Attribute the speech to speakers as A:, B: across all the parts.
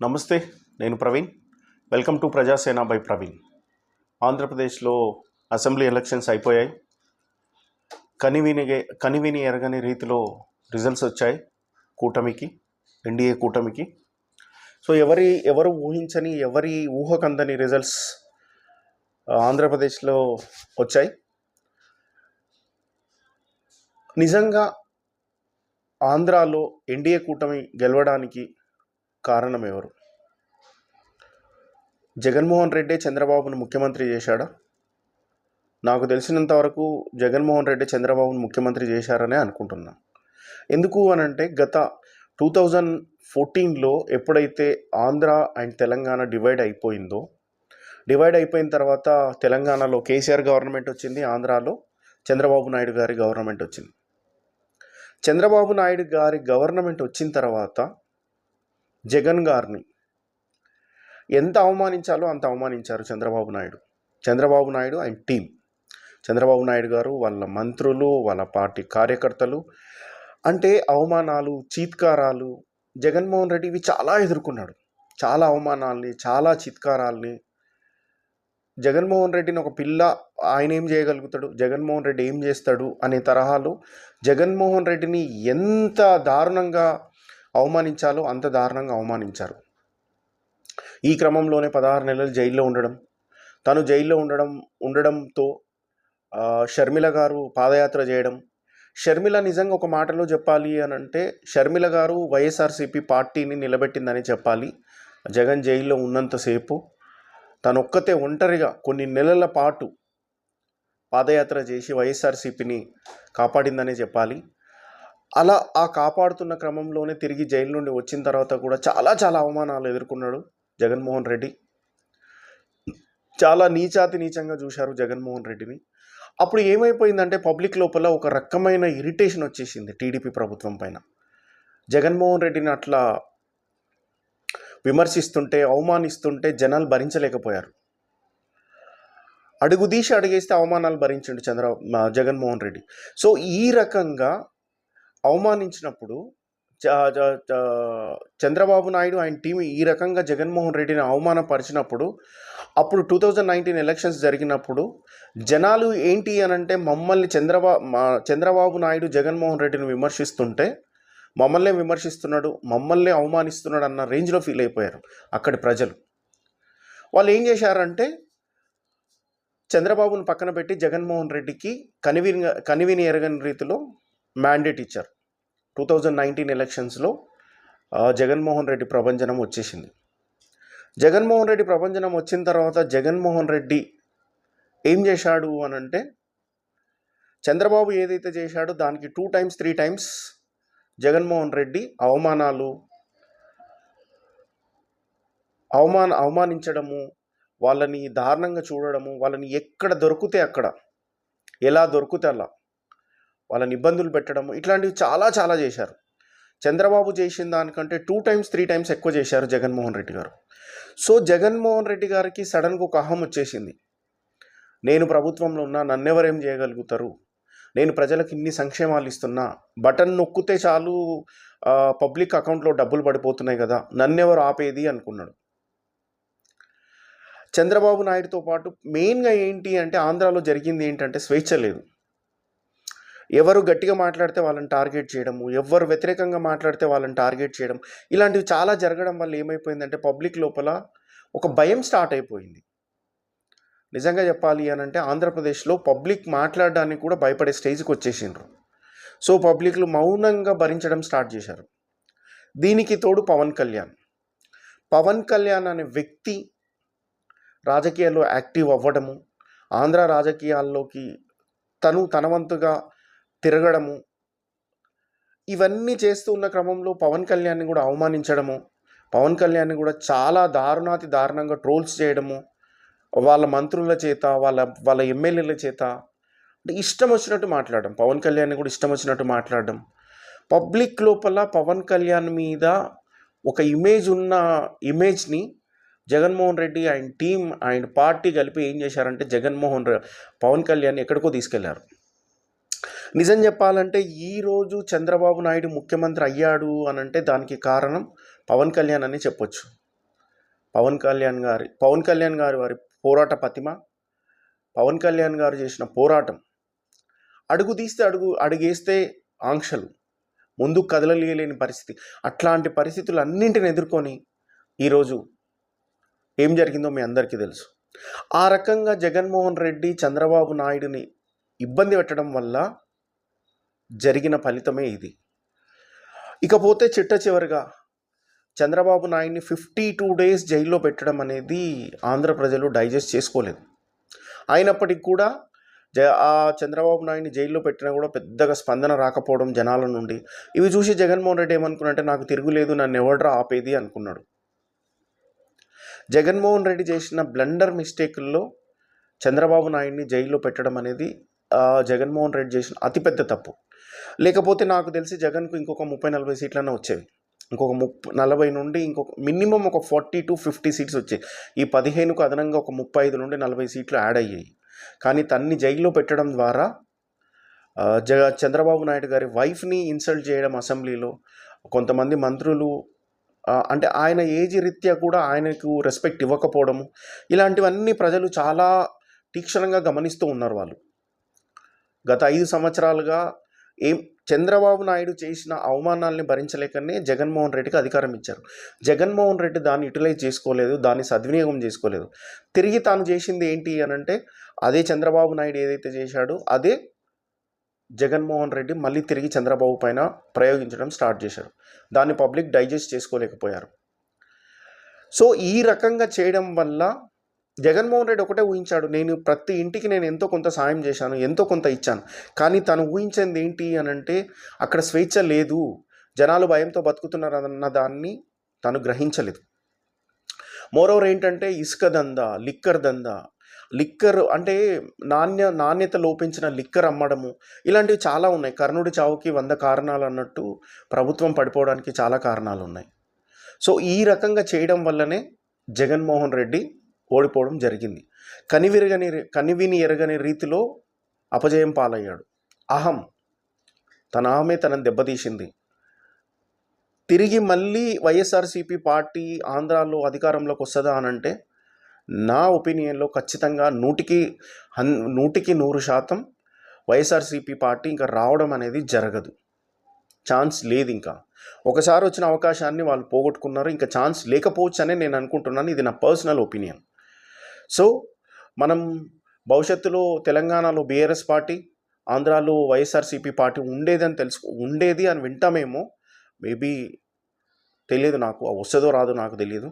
A: నమస్తే, నేను Praveen. Welcome to Prajasena by Praveen. ఆంధ్రప్రదేశ్లో అసెంబ్లీ ఎలక్షన్స్ అయిపోయాయి. కనివిని ఎరగని రీతిలో రిజల్ట్స్ వచ్చాయి కూటమికి, ఎన్డీఏ కూటమికి. సో ఎవరు ఊహించని, ఎవరి ఊహకందని రిజల్ట్స్ ఆంధ్రప్రదేశ్లో వచ్చాయి. నిజంగా ఆంధ్రాలో ఎన్డీఏ కూటమి గెలవడానికి కారణం ఎవరు? జగన్మోహన్ రెడ్డి చంద్రబాబును ముఖ్యమంత్రి చేశాడా? నాకు తెలిసినంత వరకు జగన్మోహన్ రెడ్డి చంద్రబాబును ముఖ్యమంత్రి చేశారనే అనుకుంటున్నా. ఎందుకు అనంటే గత 2014లో ఎప్పుడైతే ఆంధ్ర అండ్ తెలంగాణ డివైడ్ అయిపోయిన తర్వాత తెలంగాణలో కేసీఆర్ గవర్నమెంట్ వచ్చింది, ఆంధ్రాలో చంద్రబాబు నాయుడు గారి గవర్నమెంట్ వచ్చింది. చంద్రబాబు నాయుడు గారి గవర్నమెంట్ వచ్చిన తర్వాత జగన్ గారిని ఎంత అవమానించాలో అంత అవమానించారు చంద్రబాబు నాయుడు అండ్ టీం. చంద్రబాబు నాయుడు గారు, వాళ్ళ మంత్రులు, వాళ్ళ పార్టీ కార్యకర్తలు అంటే అవమానాలు, చీత్కారాలు జగన్మోహన్ రెడ్డి ఇవి చాలా ఎదుర్కొన్నాడు. చాలా అవమానాల్ని, చాలా చీత్కారాల్ని. జగన్మోహన్ రెడ్డిని ఒక పిల్ల, ఆయన ఏం చేయగలుగుతాడు, జగన్మోహన్ రెడ్డి ఏం చేస్తాడు అనే తరహాలో జగన్మోహన్ రెడ్డిని ఎంత దారుణంగా అవమానించాలో అంత దారుణంగా అవమానించారు. ఈ క్రమంలోనే 16 నెలలు జైల్లో ఉండడం, తను జైల్లో ఉండడంతో షర్మిల గారు పాదయాత్ర చేయడం. షర్మిల నిజంగా ఒక మాటలో చెప్పాలి అని అంటే, షర్మిల గారు వైఎస్ఆర్సీపీ పార్టీని నిలబెట్టిందని చెప్పాలి. జగన్ జైల్లో ఉన్నంతసేపు తను ఒక్కతే ఒంటరిగా కొన్ని నెలల పాటు పాదయాత్ర చేసి వైఎస్ఆర్సీపీని కాపాడిందనే చెప్పాలి. అలా ఆ కాపాడుతున్న క్రమంలోనే తిరిగి జైలు నుండి వచ్చిన తర్వాత కూడా చాలా చాలా అవమానాలు ఎదుర్కొన్నాడు జగన్మోహన్ రెడ్డి. చాలా నీచంగా చూశారు జగన్మోహన్ రెడ్డిని. అప్పుడు ఏమైపోయిందంటే పబ్లిక్ లోపల ఒక రకమైన ఇరిటేషన్ వచ్చేసింది టీడీపీ ప్రభుత్వం పైన. జగన్మోహన్ రెడ్డిని అట్లా విమర్శిస్తుంటే, అవమానిస్తుంటే జనాలు భరించలేకపోయారు. అడుగుదీసి అడిగేస్తే అవమానాలు భరించిండు జగన్మోహన్ రెడ్డి. సో ఈ రకంగా అవమానించినప్పుడు చంద్రబాబు నాయుడు ఆయన టీం ఈ రకంగా జగన్మోహన్ రెడ్డిని అవమానపరిచినప్పుడు, అప్పుడు 2019 ఎలక్షన్స్ జరిగినప్పుడు జనాలు ఏంటి అనంటే మమ్మల్ని చంద్రబాబు నాయుడు జగన్మోహన్ రెడ్డిని విమర్శిస్తుంటే మమ్మల్నే విమర్శిస్తున్నాడు, మమ్మల్నే అవమానిస్తున్నాడు అన్న రేంజ్లో ఫీల్ అయిపోయారు అక్కడి ప్రజలు. వాళ్ళు ఏం చేశారంటే చంద్రబాబును పక్కన పెట్టి జగన్మోహన్ రెడ్డికి కనివిని ఎరగని రీతిలో మ్యాండేట్ ఇచ్చారు. 2019 ఎలక్షన్స్లో జగన్మోహన్ రెడ్డి ప్రభంజనం వచ్చేసింది. జగన్మోహన్ రెడ్డి ప్రభంజనం వచ్చిన తర్వాత జగన్మోహన్ రెడ్డి ఏం చేశాడు అనంటే, చంద్రబాబు ఏదైతే చేశాడో దానికి 2 times 3 times జగన్మోహన్ రెడ్డి అవమానించడము, వాళ్ళని దారుణంగా చూడడము, వాళ్ళని ఎక్కడ దొరికితే అక్కడ, ఎలా దొరికితే అలా వాళ్ళని ఇబ్బందులు పెట్టడము, ఇట్లాంటివి చాలా చాలా చేశారు. చంద్రబాబు చేసిన దానికంటే 2 times 3 times ఎక్కువ చేశారు జగన్మోహన్ రెడ్డి గారు. సో జగన్మోహన్ రెడ్డి గారికి సడన్గా ఒక అహం వచ్చేసింది. నేను ప్రభుత్వంలో ఉన్నా, నన్నెవరేం చేయగలుగుతారు, నేను ప్రజలకు ఇన్ని సంక్షేమాలు ఇస్తున్నా, బటన్ నొక్కితే చాలు పబ్లిక్ అకౌంట్లో డబ్బులు పడిపోతున్నాయి కదా, నన్నెవరు ఆపేది అనుకున్నాడు. చంద్రబాబు నాయుడుతో పాటు మెయిన్గా ఏంటి అంటే ఆంధ్రాలో జరిగింది ఏంటంటే స్వేచ్ఛ లేదు. ఎవరు గట్టిగా మాట్లాడితే వాళ్ళని టార్గెట్ చేయడము, ఎవరు వ్యతిరేకంగా మాట్లాడితే వాళ్ళని టార్గెట్ చేయడం, ఇలాంటివి చాలా జరగడం వల్ల ఏమైపోయిందంటే పబ్లిక్ లోపల ఒక భయం స్టార్ట్ అయిపోయింది. నిజంగా చెప్పాలి అని అంటే ఆంధ్రప్రదేశ్లో పబ్లిక్ మాట్లాడడానికి కూడా భయపడే స్టేజ్కి వచ్చేసిండ్రు. సో పబ్లిక్లు మౌనంగా భరించడం స్టార్ట్ చేశారు. దీనికి తోడు పవన్ కళ్యాణ్ అనే వ్యక్తి రాజకీయాల్లో యాక్టివ్ అవ్వడము, ఆంధ్ర రాజకీయాల్లోకి తన వంతుగా తిరగడము, ఇవన్నీ చేస్తూ ఉన్న క్రమంలో పవన్ కళ్యాణ్ని కూడా అవమానించడము, పవన్ కళ్యాణ్ని కూడా చాలా దారుణంగా ట్రోల్స్ చేయడము, వాళ్ళ మంత్రుల చేత, వాళ్ళ ఎమ్మెల్యేల చేత అంటే ఇష్టం వచ్చినట్టు మాట్లాడడం, పవన్ కళ్యాణ్ని కూడా ఇష్టం వచ్చినట్టు మాట్లాడడం. పబ్లిక్ లోపల పవన్ కళ్యాణ్ మీద ఒక ఇమేజ్ని జగన్మోహన్ రెడ్డి ఆయన టీం, ఆయన పార్టీ కలిపి ఏం చేశారంటే పవన్ కళ్యాణ్ ఎక్కడికో తీసుకెళ్లారు. నిజం చెప్పాలంటే ఈరోజు చంద్రబాబు నాయుడు ముఖ్యమంత్రి అయ్యాడు అనంటే దానికి కారణం పవన్ కళ్యాణ్ అని చెప్పొచ్చు. పవన్ కళ్యాణ్ గారి వారి పోరాట పటిమ, పవన్ కళ్యాణ్ గారు చేసిన పోరాటం, అడుగు తీస్తే అడుగేస్తే ఆంక్షలు, ముందుకు కదలలేని పరిస్థితి, అట్లాంటి పరిస్థితులన్నింటిని ఎదుర్కొని ఈరోజు ఏం జరిగిందో మీ అందరికీ తెలుసు. ఆ రకంగా జగన్మోహన్ రెడ్డి చంద్రబాబు నాయుడుని ఇబ్బంది పెట్టడం వల్ల జరిగిన ఫలితమే ఇది. ఇకపోతే చిట్ట చివరిగా చంద్రబాబు నాయుడిని 52 days జైల్లో పెట్టడం అనేది ఆంధ్ర ప్రజలు డైజెస్ట్ చేసుకోలేదు. అయినప్పటికీ కూడా ఆ చంద్రబాబు నాయుడిని జైల్లో పెట్టినా కూడా పెద్దగా స్పందన రాకపోవడం జనాల నుండి, ఇవి చూసి జగన్మోహన్ రెడ్డి ఏమనుకున్నాడంటే నాకు తిరుగులేదు, నన్ను ఎవడ్రా ఆపేది అనుకున్నాడు. జగన్మోహన్ రెడ్డి చేసిన బ్లండర్ మిస్టేకుల్లో చంద్రబాబు నాయుడిని జైల్లో పెట్టడం అనేది జగన్మోహన్ రెడ్డి చేసిన అతిపెద్ద తప్పు. లేకపోతే నాకు తెలిసి జగన్కు ఇంకొక 30-40 సీట్లన్నా వచ్చేవి. ఇంకొక 40 నుండి ఇంకొక మినిమం ఒక 40 to 50 సీట్స్ వచ్చాయి. ఈ 15కు అదనంగా ఒక 35 నుండి 40 సీట్లు యాడ్ అయ్యాయి. కానీ తన్ని జైల్లో పెట్టడం ద్వారా చంద్రబాబు నాయుడు గారి వైఫ్ని ఇన్సల్ట్ చేయడం, అసెంబ్లీలో కొంతమంది మంత్రులు అంటే ఆయన ఏజ్ రీత్యా కూడా ఆయనకు రెస్పెక్ట్ ఇవ్వకపోవడము, ఇలాంటివన్నీ ప్రజలు చాలా తీక్షణంగా గమనిస్తూ ఉన్నారు. వాళ్ళు గత 5 సంవత్సరాలుగా చంద్రబాబు నాయుడు చేసిన అవమానాల్ని భరించలేకనే జగన్మోహన్ రెడ్డికి అధికారం ఇచ్చారు. జగన్మోహన్ రెడ్డి దాన్ని యూటిలైజ్ చేసుకోలేదు, దాన్ని సద్వినియోగం చేసుకోలేదు. తిరిగి తాను చేసింది ఏంటి అనంటే అదే చంద్రబాబు నాయుడు ఏదైతే చేశాడో అదే జగన్మోహన్ రెడ్డి మళ్ళీ తిరిగి చంద్రబాబు పైన ప్రయోగించడం స్టార్ట్ చేశారు. దాన్ని పబ్లిక్ డైజెస్ట్ చేసుకోలేకపోయారు. సో ఈ రకంగా చేయడం వల్ల జగన్మోహన్ రెడ్డి ఒకటే ఊహించాడు, నేను ప్రతి ఇంటికి నేను ఎంతో కొంత సాయం చేశాను, ఎంతో కొంత ఇచ్చాను. కానీ తను ఊహించింది ఏంటి అనంటే అక్కడ స్వేచ్ఛ లేదు, జనాలు భయంతో బతుకుతున్నారు అన్న దాన్ని తను గ్రహించలేదు. మోరోవర్ ఏంటంటే ఇసుక దందా, లిక్కర్ అంటే నాణ్యత లోపించిన లిక్కర్ అమ్మడము, ఇలాంటివి చాలా ఉన్నాయి. కర్ణుడి చావుకి 100 కారణాలు అన్నట్టు ప్రభుత్వం పడిపోవడానికి చాలా కారణాలు ఉన్నాయి. సో ఈ రకంగా చేయడం వల్లనే జగన్మోహన్ రెడ్డి ఓడిపోవడం జరిగింది. కనివిని ఎరగని రీతిలో అపజయం పాలయ్యాడు. తన అహమే తనని దెబ్బతీసింది. తిరిగి మళ్ళీ వైఎస్ఆర్సీపీ పార్టీ ఆంధ్రాలో అధికారంలోకి వస్తుందా అనంటే నా ఒపీనియన్లో ఖచ్చితంగా 100కి 100% వైఎస్ఆర్సీపీ పార్టీ ఇంకా రావడం అనేది జరగదు. ఛాన్స్ లేదు. ఇంకా ఒకసారి వచ్చిన అవకాశాన్ని వాళ్ళు పోగొట్టుకున్నారు. ఇంకా ఛాన్స్ లేకపోవచ్చు అనే నేను అనుకుంటున్నాను. ఇది నా పర్సనల్ ఒపీనియన్. సో మనం భవిష్యత్తులో తెలంగాణలో బీఆర్ఎస్ పార్టీ, ఆంధ్రాలో వైఎస్ఆర్సీపీ పార్టీ ఉండేది అని వింటామేమో, మేబీ తెలియదు, నాకు వస్తుందో రాదో నాకు తెలియదు.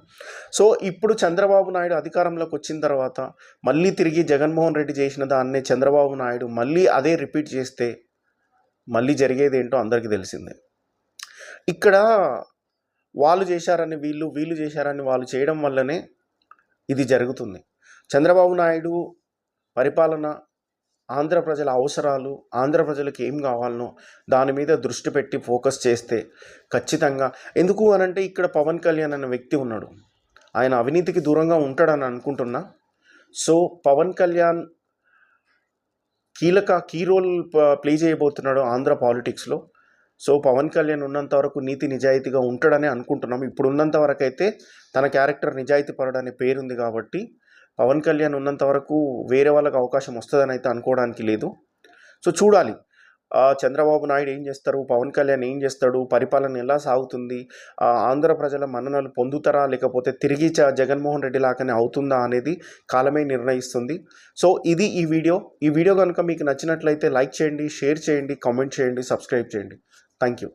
A: సో ఇప్పుడు చంద్రబాబు నాయుడు అధికారంలోకి వచ్చిన తర్వాత మళ్ళీ తిరిగి జగన్మోహన్ రెడ్డి చేసిన దాన్నే చంద్రబాబు నాయుడు మళ్ళీ అదే రిపీట్ చేస్తే మళ్ళీ జరిగేది ఏంటో అందరికీ తెలిసిందే. ఇక్కడ వాళ్ళు చేశారని వీళ్ళు చేశారని వాళ్ళు చేయడం వల్లనే ఇది జరుగుతుంది. చంద్రబాబు నాయుడు పరిపాలన, ఆంధ్ర ప్రజల అవసరాలు, ఆంధ్ర ప్రజలకు ఏం కావాలనో దాని మీద దృష్టి పెట్టి ఫోకస్ చేస్తే ఖచ్చితంగా, ఎందుకు అనంటే ఇక్కడ పవన్ కళ్యాణ్ అనే వ్యక్తి ఉన్నాడు, ఆయన అవినీతికి దూరంగా ఉంటాడని అనుకుంటున్నా. So Pawan Kalyan key role play చేయబోతున్నాడు ఆంధ్ర పాలిటిక్స్లో. సో పవన్ కళ్యాణ్ ఉన్నంత వరకు నీతి నిజాయితీగా ఉంటాడని అనుకుంటున్నాం. ఇప్పుడు ఉన్నంత వరకు అయితే తన క్యారెక్టర్ నిజాయితీ పరుడు అనే పేరుంది కాబట్టి పవన్ కళ్యాణ్ ఉన్నంత వరకు వేరే వాళ్ళకి అవకాశం వస్తుందని అయితే అనుకోవడానికి లేదు. సో చూడాలి చంద్రబాబు నాయుడు ఏం చేస్తారు, పవన్ కళ్యాణ్ ఏం చేస్తాడు, పరిపాలన ఎలా సాగుతుంది, ఆంధ్ర ప్రజల మన్ననలు పొందుతారా లేకపోతే తిరిగి జగన్మోహన్ రెడ్డి లాగానే అవుతుందా అనేది కాలమే నిర్ణయిస్తుంది. సో ఇది ఈ వీడియో కనుక మీకు నచ్చినట్లయితే లైక్ చేయండి, షేర్ చేయండి, కామెంట్ చేయండి, సబ్స్క్రైబ్ చేయండి. Thank you.